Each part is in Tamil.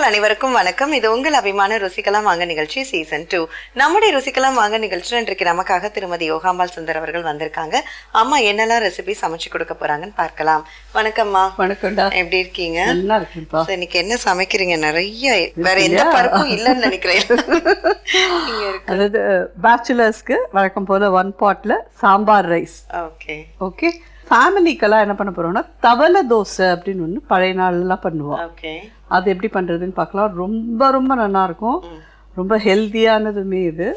நேயர்கள் அனைவருக்கும் வணக்கம். இது உங்கள் அபிமான ருசிக்கலாம் வாங்க நிகழ்ச்சி சீசன் 2. நம்முடைய ருசிக்கலாம் வாங்க நிகழ்ச்சியில் இன்றைக்கு நமக்காக திருமதி யோகாம்பாள் சுந்தர் அவர்கள் வந்திருக்காங்க. அம்மா என்னெல்லாம் ரெசிபி சமைச்சு கொடுக்க போறாங்கன்னு பார்க்கலாம். வணக்கம்மா. வணக்கம்டா. எப்படி இருக்கீங்க? நல்லா இருக்கேன்ப்பா. இன்னைக்கு என்ன சமைக்கிறீங்க? நிறைய வேற எந்த பருப்பும் இல்லைன்னு நினைக்கிறேன். அதாவது பேச்சுலர்ஸ்க்கு வழக்கம் போல 1 பாட்ல சாம்பார் ரைஸ். Okay okay. ஃபேமிலிக்கெல்லாம் என்ன பண்ண போறோம்னா தவளை தோசை அப்படின்னு ஒன்று பழைய நாள்லாம் பண்ணுவோம். ஓகே. அது எப்படி பண்றதுன்னு பார்க்கலாம். ரொம்ப ரொம்ப நல்லா இருக்கும். ரொம்ப ஹெல்த்தியானதுமே இது.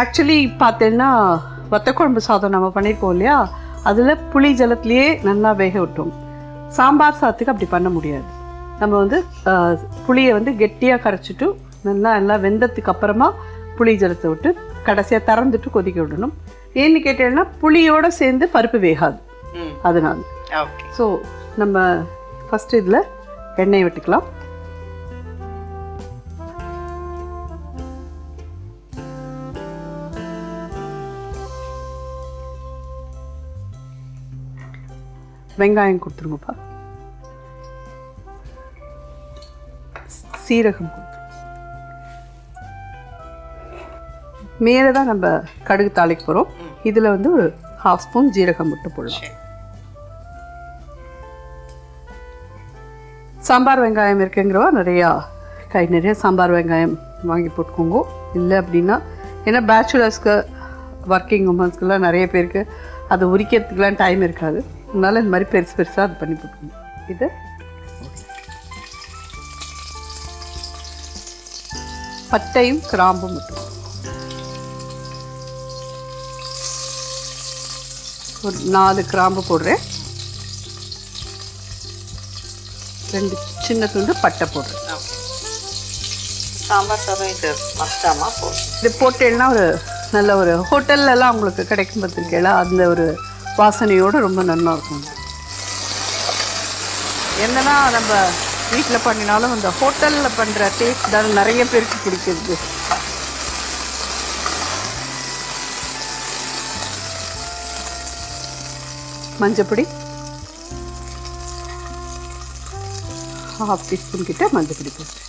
ஆக்சுவலி பார்த்தேன்னா வத்தக்குழம்பு சாதம் நம்ம பண்ணியிருக்கோம் இல்லையா, அதில் புளி ஜலத்திலேயே நல்லா வேக விட்டோம். சாம்பார் சாதத்துக்கு அப்படி பண்ண முடியாது. நம்ம வந்து புளியை வந்து கெட்டியாக கரைச்சிட்டு நல்லா வெந்ததுக்கு அப்புறமா புளி ஜலத்தை விட்டு கடைசியாக திறந்துட்டு கொதிக்க விடணும். ஏன்னு கேட்டேன்னா புளியோடு சேர்ந்து பருப்பு வேகாது, அதனால. ஸோ நம்ம ஃபஸ்ட்டு இதில் எண்ணெய் விட்டுக்கலாம். வெங்காயம் கொடுத்துருங்கப்பா. சீரகம் மேலே தான் நம்ம கடுகு தாளிக்க போகிறோம். இதில் வந்து ஒரு 1/2 ஸ்பூன் ஜீரகம் மட்டும் போடலாம். சாம்பார் வெங்காயம் இருக்குங்கிறவா நிறைய சாம்பார் வெங்காயம் வாங்கி போட்டுக்கோங்க. இல்லை அப்படின்னா ஏன்னா பேச்சுலர்ஸ்க்கு ஒர்க்கிங் உமன்ஸ்க்குலாம் நிறைய பேருக்கு அதை உரிக்கிறதுக்குலாம் டைம் இருக்காது. அதனால இந்த மாதிரி பெருசாக அது பண்ணி போட்டுக்கணும். இது பட்டையும் கிராம்பும் மட்டும் ஒரு 4 கிராம்பு போடுறேன். 2 சின்ன துண்டு பட்டை போடுறேன். சாம்பார் சாதம் இது மஸ்டாமா போடும். இது போட்டேன்னா ஒரு நல்ல ஒரு ஹோட்டல்லலாம் உங்களுக்கு கிடைக்கும் பார்த்துருக்கேன். அந்த ஒரு வாசனையோடு ரொம்ப நல்லா இருக்கும். என்னன்னா நம்ம வீட்டில் பண்ணினாலும் அந்த ஹோட்டலில் பண்ணுற டேஸ்ட் தான் நிறைய பேருக்கு பிடிக்கிறது. மஞ்சப்பொடி 1/2 டீஸ்பூன் கிட்ட மஞ்சப்பொடி போட்டு,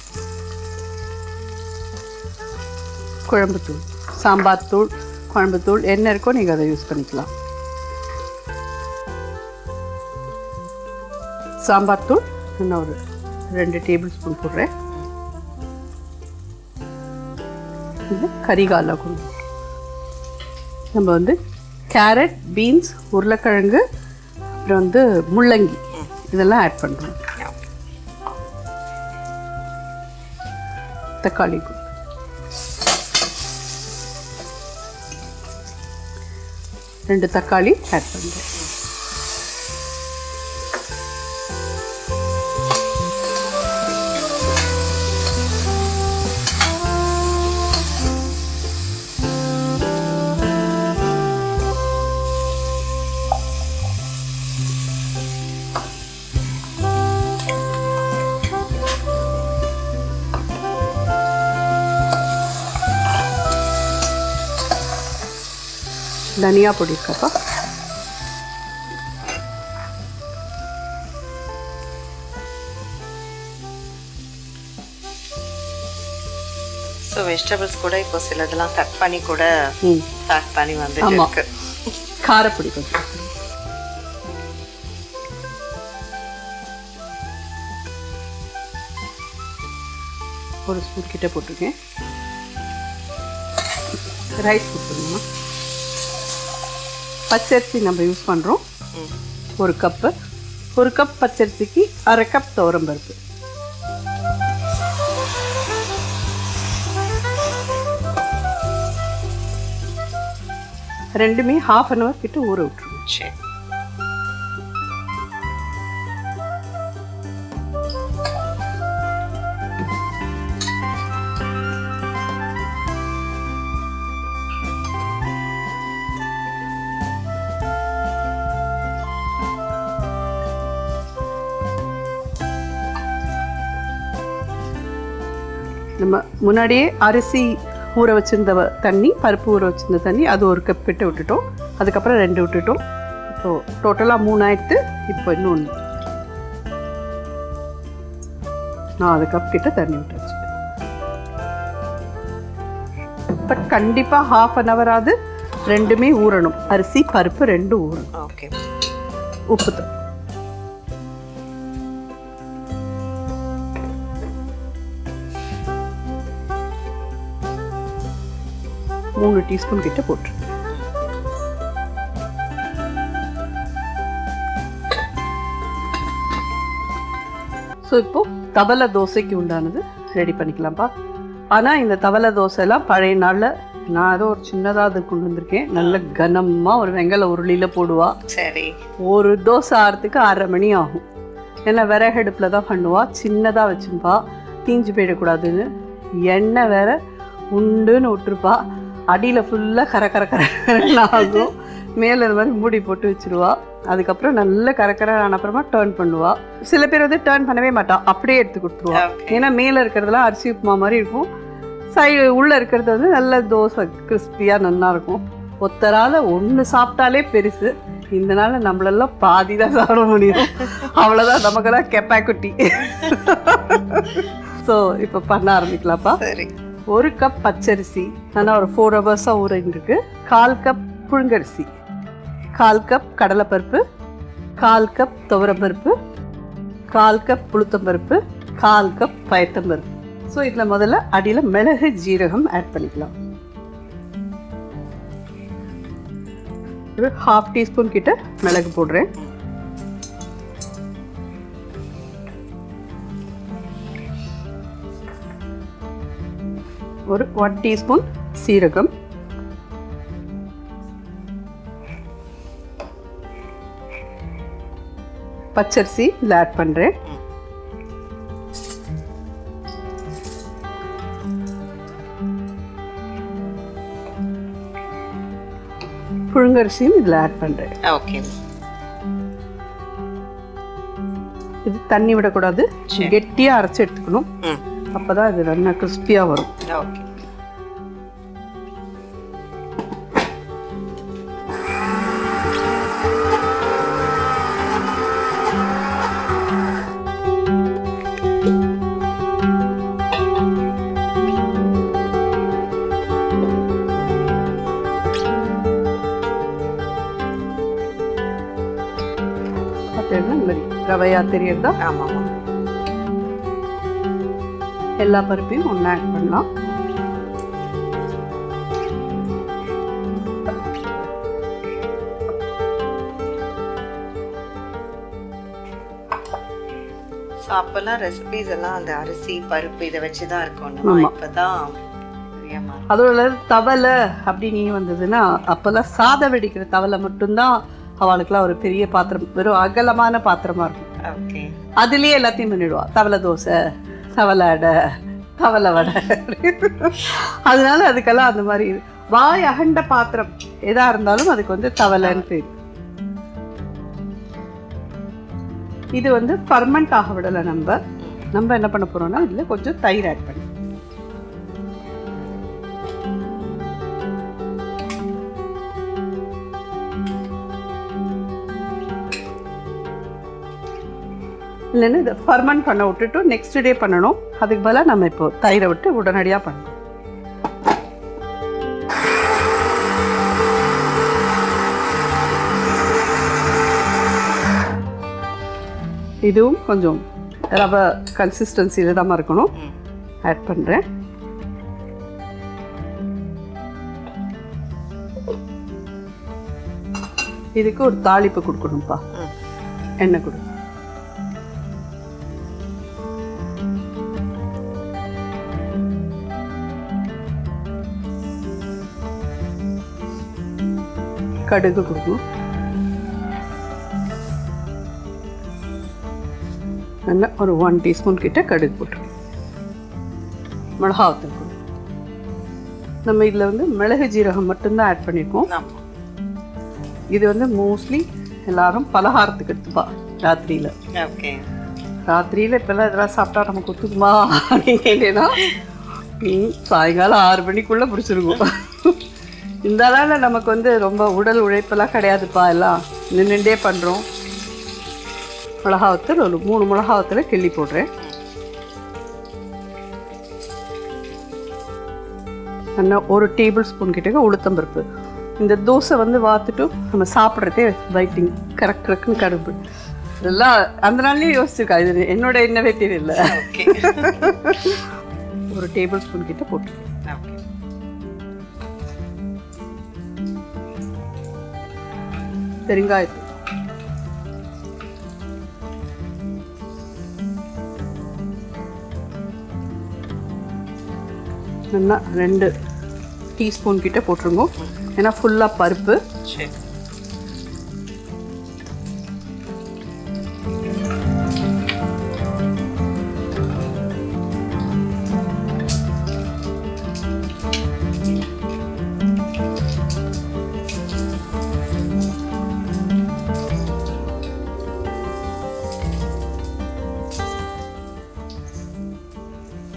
குழம்புத்தூள், சாம்பார் தூள், குழம்புத்தூள் என்ன இருக்கோ நீங்கள் அதை யூஸ் பண்ணிக்கலாம். சாம்பார் தூள் நான் ஒரு 2 டேபிள் ஸ்பூன் போடுறேன். இது கரிகாலா குழம்பு. நம்ம வந்து கேரட், பீன்ஸ், உருளைக்கிழங்கு, அப்புறம் வந்து முள்ளங்கி இதெல்லாம் ஆட் பண்ணுறோம். தக்காளி 2 தக்காளி ஆட் பண்ணுறேன். தனியா பொடி இருக்கப்பா. ஸோ வெஜிடபிள்ஸ் கூட இப்போ சிலதெல்லாம் கட் பண்ணி கூட பேக் பண்ணி வந்து இருக்கு. காரப்பொடி கொஞ்சம் ஒரு ஸ்பூன் கிட்ட போட்டிருக்கேன். ரைஸ் கொடுத்துருங்கம்மா. பச்சரிசி நம்ம யூஸ் பண்ணுறோம். 1 கப்பு. 1 கப் பச்சரிசிக்கு 1/2 கப் துவரம்பருப்பு. ரெண்டுமே 1/2 hour கிட்ட ஊற விட்டுருவோம். சரி. நம்ம முன்னாடியே அரிசி ஊற வச்சிருந்த தண்ணி, பருப்பு ஊற வச்சிருந்த தண்ணி, அது 1 கப் கிட்ட விட்டுட்டோம். அதுக்கப்புறம் 2 விட்டுட்டோம். இப்போது டோட்டலாக 3 ஆயிடுத்து. இப்போ இன்னொன்று 4 கப் கிட்ட தண்ணி விட்டுருச்சு. இப்போ கண்டிப்பாக 1/2 hour ஆகுது. ரெண்டுமே ஊறணும், அரிசி பருப்பு 2 ஊறணும். ஓகே. உப்பு தான் 3 டீஸ்பூன் கிட்ட போட்டு. ஸோ இப்போ தவளை தோசைக்கு உண்டானது ரெடி பண்ணிக்கலாம்ப்பா. ஆனால் இந்த தவளை தோசைலாம் பழைய நாளில் நான் ஏதோ ஒரு சின்னதாக அது கொண்டு வந்திருக்கேன். நல்ல கனமாக ஒரு வெங்கல உருளியில் போடுவா. சரி. ஒரு தோசை ஆகிறதுக்கு 1/2 மணி ஆகும். ஏன்னா விறகடுப்பில் தான் பண்ணுவா. சின்னதாக வச்சுப்பா, தீஞ்சு போயிடக்கூடாதுன்னு. எண்ணெய் வேற உண்டுன்னு விட்டுருப்பா. அடியில் ஃபுல்லாக கரை ஆகும். மேலே இந்த மாதிரி மூடி போட்டு வச்சுருவா. அதுக்கப்புறம் நல்ல கரை ஆன அப்புறமா டேர்ன் பண்ணுவா. சில பேர் வந்து டேர்ன் பண்ணவே மாட்டா, அப்படியே எடுத்து கொடுத்துருவா. ஏன்னா மேலே இருக்கிறதுலாம் அரிசி உப்புமா மாதிரி இருக்கும், உள்ளே இருக்கிறது வந்து நல்ல தோசை கிறிஸ்பியாக நல்லா இருக்கும். ஒத்தரால் ஒன்று சாப்பிட்டாலே பெருசு. இந்த நாள் நம்மளெல்லாம் பாதி தான் சாப்பிட முடியும். அவ்வளோதான், நமக்கெல்லாம் கெப்பாக்குட்டி. ஸோ இப்போ பண்ண ஆரம்பிக்கலாம்ப்பா. சரி. 1 கப் பச்சரிசி நல்லா ஒரு 4 hours ஊறிருக்கு. 1/4 கப் புழுங்கரிசி, 1/4 கப் கடலைப்பருப்பு, 1/4 கப் துவரம்பருப்பு, 1/4 கப் உளுத்தம்பருப்பு, 1/4 கப் பயத்தம்பருப்பு. ஸோ இதில் முதல்ல அடியில் மிளகு ஜீரகம் ஆட் பண்ணிக்கலாம். ஒரு 1/2 டீஸ்பூன் கிட்ட மிளகு போடுறேன். ஒரு 1 டீஸ்பூன் சீரகம், பச்சரிசி இதில் ஆட் பண்ணுறேன். புழுங்கரிசியும் இதில் ஆட் பண்ணுறேன். ஓகே. இது தண்ணி விடக்கூடாது, கெட்டியாக அரைச்சி எடுத்துக்கணும். அப்போ தான் இது நல்லா கிறிஸ்பியாக வரும். ஓகே. பார்த்தீங்கன்னா இந்த மாதிரி ரவையாக தெரியறதா? ஆமாம். எல்லா பருப்பையும் ஒன்றா ஆட் பண்ணலாம். ஸோ அப்போல்லாம் ரெசிபீஸ் எல்லாம் அந்த அரிசி பருப்பு இதை வச்சு தான் இருக்கும். இப்போதான் அதோட தவளை அப்படின்னு வந்ததுன்னா அப்போல்லாம் சாதம் வெடிக்கிற தவளை மட்டும்தான் அவளுக்குலாம் ஒரு பெரிய பாத்திரம், வெறும் அகலமான பாத்திரமா இருக்கும். ஓகே. அதுலேயே எல்லாத்தையும் பண்ணிடுவா. தவளை தோசை, தவளை அடை, தவளை வடை. அதனால அதுக்கெல்லாம் அந்த மாதிரி வாய் அகண்ட பாத்திரம் எதா இருந்தாலும் அதுக்கு வந்து தவளைன்னு பேர். இது வந்து ஃபர்மெண்ட் ஆக விடலை. நம்ம என்ன பண்ண போறோம்னா இதுல கொஞ்சம் தயிர் ஆட் பண்ணி, இல்லைன்னு இதை ஃபர்மெண்ட் பண்ண விட்டுட்டு நெக்ஸ்ட் டே பண்ணணும். அதுக்கு பதிலாக நம்ம இப்போ தயிரை விட்டு உடனடியாக பண்ணணும். இதுவும் கொஞ்சம் ரவை கன்சிஸ்டன்சியில் தான் இருக்கணும். ஆட் பண்ணுறேன். இதுக்கு ஒரு தாளிப்பு கொடுக்கணும்ப்பா. எண்ணெய் கொடு. கடுகு கொடுக்கணும். நல்லா ஒரு 1 டீஸ்பூன் கிட்ட கடுகு போட்டுருக்கோம். மிளகாத்தூள் கொடுக்கும். நம்ம இதில் வந்து மிளகு ஜீரகம் மட்டும்தான் ஆட் பண்ணியிருக்கோம். இது வந்து மோஸ்ட்லி எல்லாரும் பலகாரத்துக்கு எடுத்துப்பா ராத்திரியில். ஓகே. ராத்திரியில் இப்போல்லாம் இதெல்லாம் சாப்பிட்டா நமக்கு ஒத்துக்குமா அப்படின்னு கேட்டேன்னா சாயங்காலம் 6 மணிக்குள்ளே பிடிச்சிருக்கும். இந்த அளவில் நமக்கு வந்து ரொம்ப உடல் உழைப்பெல்லாம் கிடையாதுப்பா, எல்லாம் நின்றுண்டே பண்ணுறோம். மிளகாவத்தல் ஒரு 3 மிளகாவத்தில் கிள்ளி போடுறேன். நல்லா 1 டேபிள் ஸ்பூன் கிட்டக்க உளுத்தம்பருப்பு. இந்த தோசை வந்து வாத்துட்டு நம்ம சாப்பிட்றதே வெயிட்டிங் கரெக்ட் இருக்குன்னு கரும்பு இதெல்லாம் அந்த நாள்லேயே யோசிச்சிருக்கா. இது என்னோட இன்னோவேட்டிவ் இல்லை. 1 டேபிள் ஸ்பூன் கிட்ட போட்டு பெருங்காயத்தூள், நல்லா 2 டீஸ்பூன் கிட்ட போட்டுருங்க. ஏன்னா ஃபுல்லாக பருப்பு.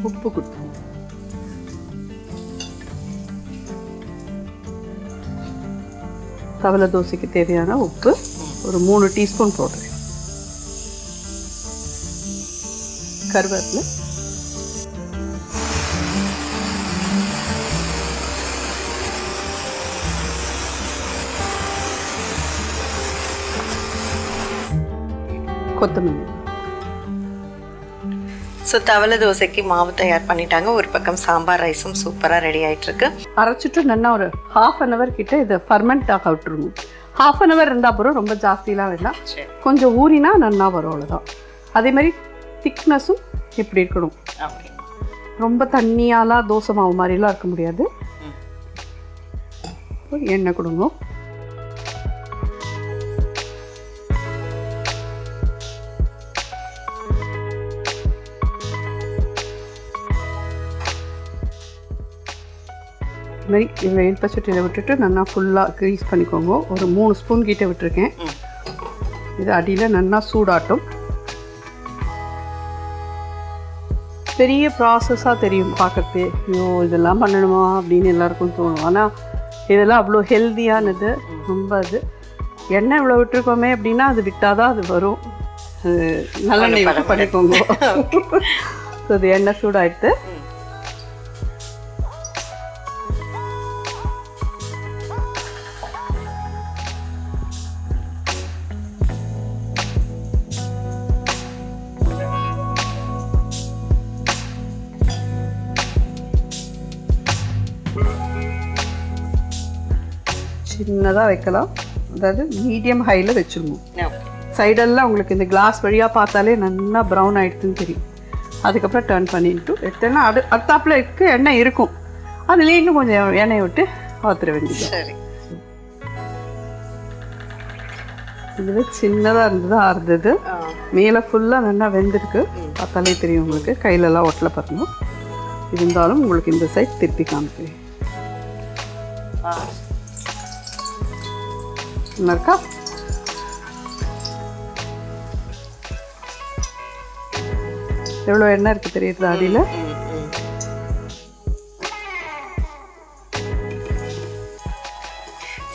உப்பு கொடுத்து தவளை தோசைக்கு தேவையான உப்பு ஒரு 3 டீஸ்பூன் போடுறேன். கருவேப்பிலை, கொத்தமல்லி. ஸோ தவளை தோசைக்கு மாவு தயார் பண்ணிட்டாங்க. ஒரு பக்கம் சாம்பார் ரைஸும் சூப்பராக ரெடி ஆகிட்டு இருக்கு. அரைச்சிட்டு நல்லா ஒரு 1/2 hour கிட்ட இதை ஃபர்மெண்ட் ஆக விட்டுருங்க. 1/2 hour இருந்தால் அப்புறம் ரொம்ப ஜாஸ்தியெலாம் வேண்டாம், கொஞ்சம் ஊறினா நல்லா வரும், அவ்வளோதான். அதே மாதிரி திக்னஸும் எப்படி இருக்கணும், ரொம்ப தண்ணியாலாம் தோசை மாவு மாதிரிலாம் இருக்க முடியாது. எண்ணெய் கொடுங்க. இதுமாதிரி வெயில் பச்சட்டியில் விட்டுட்டு நல்லா ஃபுல்லாக க்ரீஸ் பண்ணிக்கோங்க. ஒரு 3 ஸ்பூன் கிட்ட விட்டுருக்கேன். இது அடியில் நல்லா சூடாட்டும். பெரிய ப்ராசஸாக தெரியும் பார்க்கறது, ஐயோ இதெல்லாம் பண்ணணுமா அப்படின்னு எல்லாருக்கும் தோணும். ஆனால் இதெல்லாம் அவ்வளோ ஹெல்த்தியானது. ரொம்ப இது எண்ணெய் இவ்வளோ விட்டுருக்கோமே அப்படின்னா அது விட்டால் தான் அது வரும். நல்லெண்ணெய் விட்டு பண்ணிக்கோங்க. ஸோ இது எண்ணெய் சூடாகிட்டு சின்னதாக வைக்கலாம். அதாவது மீடியம் ஹையில் வச்சுருவோம். சைடெல்லாம் உங்களுக்கு இந்த கிளாஸ் வழியாக பார்த்தாலே நல்லா ப்ரௌன் ஆகிடுதுன்னு தெரியும். அதுக்கப்புறம் டர்ன் பண்ணிட்டு எடுத்தேன்னா அடுத்தாப்பில் இருக்க எண்ணெய் இருக்கும், அதுலேயே இன்னும் கொஞ்சம் எண்ணெயை விட்டு பார்த்துட வேண்டியது. சரி, இதுவே சின்னதாக இருந்தது ஆறுது. மேலே ஃபுல்லாக நல்லா வெந்திருக்கு, பார்த்தாலே தெரியும் உங்களுக்கு. கையிலலாம் ஒட்டலை பாருங்க. இருந்தாலும் உங்களுக்கு இந்த சைட் திருப்பி காமிக்கிறேன். இருக்கா? எவ்வளோ எண்ணெய் இருக்குது தெரியுது அடியில்.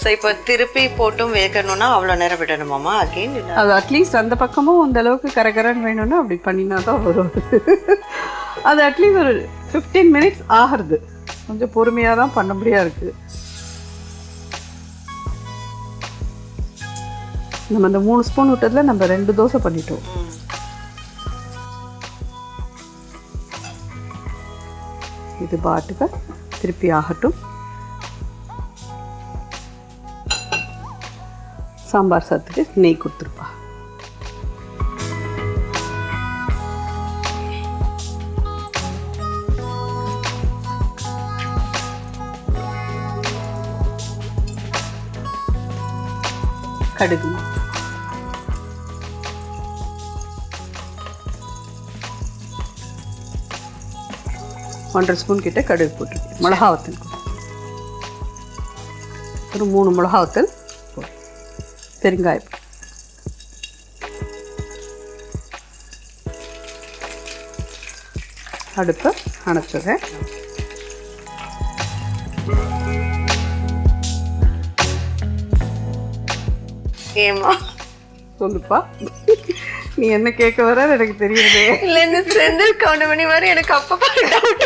ஸோ இப்போ திருப்பி போட்டும் வேகணும்னா அவ்வளோ நேரம் விடணுமாம்மா? அகெயின் அது அட்லீஸ்ட் அந்த பக்கமும் அந்த அளவுக்கு கரகரன்னு வேணும்னா அப்படி பண்ணினா தான் வரும். அது அட்லீஸ்ட் ஒரு 15 minutes ஆகிறது. கொஞ்சம் பொறுமையாக தான் பண்ண முடியாது இருக்குது. நம்ம அந்த 3 ஸ்பூன் விட்டதில் நம்ம 2 தோசை பண்ணிட்டோம். இது பாட்டுக்கு திருப்பி ஆகட்டும். சாம்பார் சாதத்துக்கு நெய் கொடுத்துருப்பா. கடுகு, 1.5 ஸ்பூன் கிட்ட கடுகு போட்டுருக்கேன். மிளகாவத்தல் ஒரு 3 மிளகாவத்தல், பெருங்காயம், அடுப்பை அணைச்சிடுறேன். ஏமா சொல்லுப்பா. நீ என்ன கேட்க வர எனக்கு தெரியுது. இல்ல இந்த செந்தில் கவுண்டமணி மாதிரி எனக்கு அப்பப்பா டவுட்.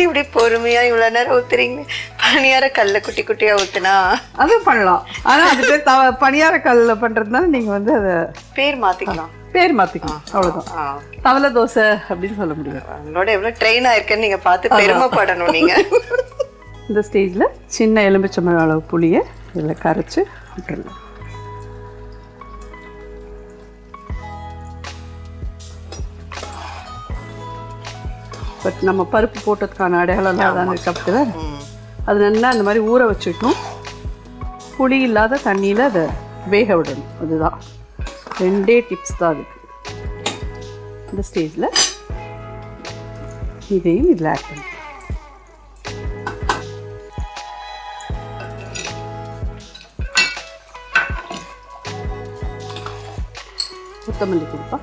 இப்படி பொறுமையா இவ்வளவு நேரம் ஊத்துறீங்க. பனியார கல்ல குட்டி குட்டியா ஊத்துனா அதுவும் பண்ணலாம். ஆனா அது பேர் பனியார கல்ல பண்றதுனால நீங்க வந்து அதை பேர் மாத்திக்கலாம். பேர் மாத்திக்கலாம், அவ்வளவுதான். தவளை தோசை அப்படின்னு சொல்ல முடியும். உங்களோட எவ்வளவு ட்ரெயின் ஆயிருக்குன்னு நீங்க பார்த்து பெருமைப்படணும் நீங்க. இந்த ஸ்டேஜ்ல சின்ன எலுமிச்சம்பழம் அளவு புளியை இதில் கரைச்சு விட்டுறலாம். பட் நம்ம பருப்பு போட்டதுக்கான அடையாளம்லாம் தான் கப்பில் அது நல்லா அந்த மாதிரி ஊற வச்சுக்கணும். புளி இல்லாத தண்ணியில் அதை வேக விடணும். அதுதான் 2 டிப்ஸ் தான் அதுக்கு. இந்த ஸ்டேஜில் இதையும் இதில் ஆட் பண்ணி கொத்தமல்லி கொடுப்பா.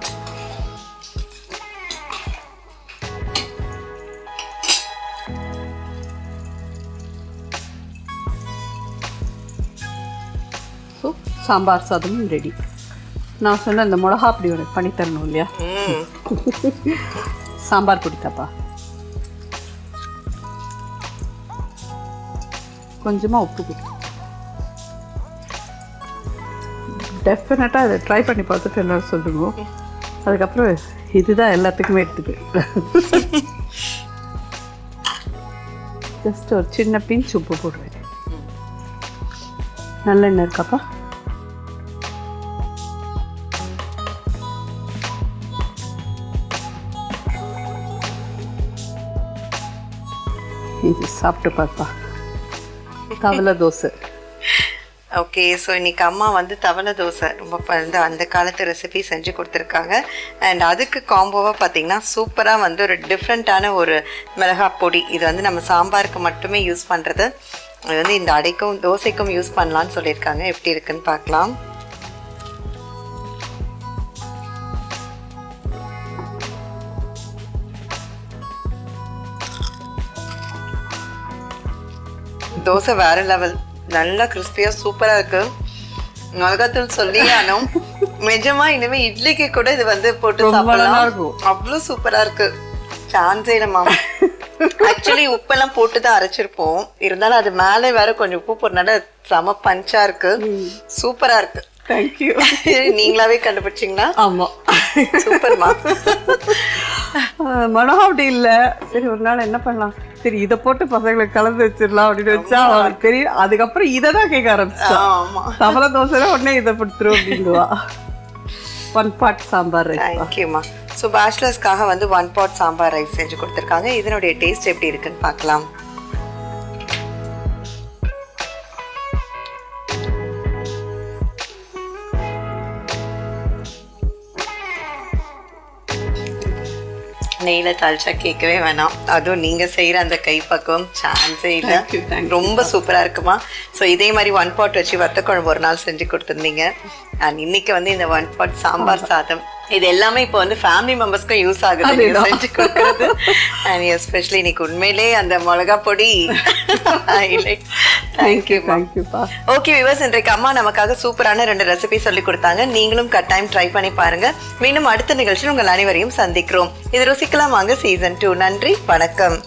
ஸோ சாம்பார் சாதமும் ரெடி. நான் சொன்ன அந்த மிளகா அப்படி உனக்கு பண்ணி தரணும் இல்லையா? சாம்பார் பிடித்தாப்பா. கொஞ்சமாக உப்பு கொடு. டெஃபினட்டாக அதை ட்ரை பண்ணி பார்த்துட்டு எல்லாரும் சொல்லுவோம். அதுக்கப்புறம் இதுதான் எல்லாத்துக்குமே எடுத்துக்கு. ஜஸ்ட் ஒரு சின்ன பிஞ்ச் உப்பு போடுவேன். நல்லெண்ணெய் இருக்காப்பா? இது சாப்பிட்டு பார்ப்பா. தவளை தோசை. ஓகே, ஸோ இன்னைக்கு அம்மா வந்து தவளை தோசை ரொம்ப வந்து அந்த காலத்து ரெசிபி செஞ்சு கொடுத்துருக்காங்க. அண்ட் அதுக்கு காம்போவாக பார்த்தீங்கன்னா சூப்பராக வந்து ஒரு டிஃப்ரெண்ட்டான ஒரு மிளகாய் பொடி. இது வந்து நம்ம சாம்பாருக்கு மட்டுமே யூஸ் பண்ணுறது. அது வந்து இந்த அடைக்கும் தோசைக்கும் யூஸ் பண்ணலான்னு சொல்லியிருக்காங்க. எப்படி இருக்குன்னு பார்க்கலாம். தோசை வேற லெவல், நல்லா கிறிஸ்பியா சூப்பரா இருக்கு. மிளகாத்தூள் சொல்லி ஆனும் நிஜமா இனிமே இட்லிக்கு கூட இது வந்து போட்டு சாப்பிடலாம். அவ்வளவு சூப்பரா இருக்கு. சான்ஸே இல்லம்மா. ஆக்சுவலி உப்பெல்லாம் போட்டுதான் அரைச்சிருப்போம். இருந்தாலும் அது மேலே வேற கொஞ்சம் உப்பு போடுறதுனால செம பஞ்சா இருக்கு. சூப்பரா இருக்கு. தேங்க்யூ. நீங்களாவே கண்டுபிடிச்சிங்களா? ஆமா, சூப்பர்மா. மனோகா அப்படி இல்லை. சரி ஒரு நாள் என்ன பண்ணலாம், சரி இதை போட்டு பசங்களுக்கு கலந்து வச்சிடலாம் அப்படின்னு வச்சா அவளுக்கு தெரியும். அதுக்கப்புறம் இதை தான் கேட்க ஆரம்பிச்சா. தவளை தோசை உடனே இதை கொடுத்துரும் அப்படின்னுவா. 1 pot சாம்பார் ரைஸ். தேங்க்யூமா. ஸோ பேச்சுலர்ஸ்க்காக வந்து 1 pot சாம்பார் ரைஸ் செஞ்சு கொடுத்துருக்காங்க. இதனுடைய டேஸ்ட் எப்படி இருக்குன்னு பார்க்கலாம். நெய்யில் தாளிச்சா கேட்கவே வேணாம். அதுவும் நீங்கள் செய்கிற அந்த கைப்பக்குவம் சான்ஸே இல்லை. ரொம்ப சூப்பராக இருக்குமா. ஸோ இதே மாதிரி 1 pot வச்சு வத்த குழம்பு ஒரு நாள் செஞ்சு கொடுத்துருந்தீங்க. அண்ட் இன்னைக்கு வந்து இந்த 1 pot சாம்பார் சாதம் இது எல்லாமே இப்போ வந்து ஃபேமிலி மெம்பர்ஸ்க்கும் யூஸ் ஆகுது செஞ்சு கொடுக்குறது. அண்ட் எஸ்பெஷலி இன்னைக்கு உண்மையிலே அந்த மிளகா பொடி ஹைலைட். தேங்க்யூப்பா. ஓகே வியூவர்ஸ், இன்றைக்கு அம்மா நமக்காக சூப்பரான 2 ரெசிபி சொல்லி கொடுத்தாங்க. நீங்களும் கட்டாயம் ட்ரை பண்ணி பாருங்க. மீண்டும் அடுத்த நிகழ்ச்சியில் உங்கள் அனைவரையும் சந்திக்கிறோம். இது ருசிக்கலாம் வாங்க சீசன் 2. நன்றி, வணக்கம்.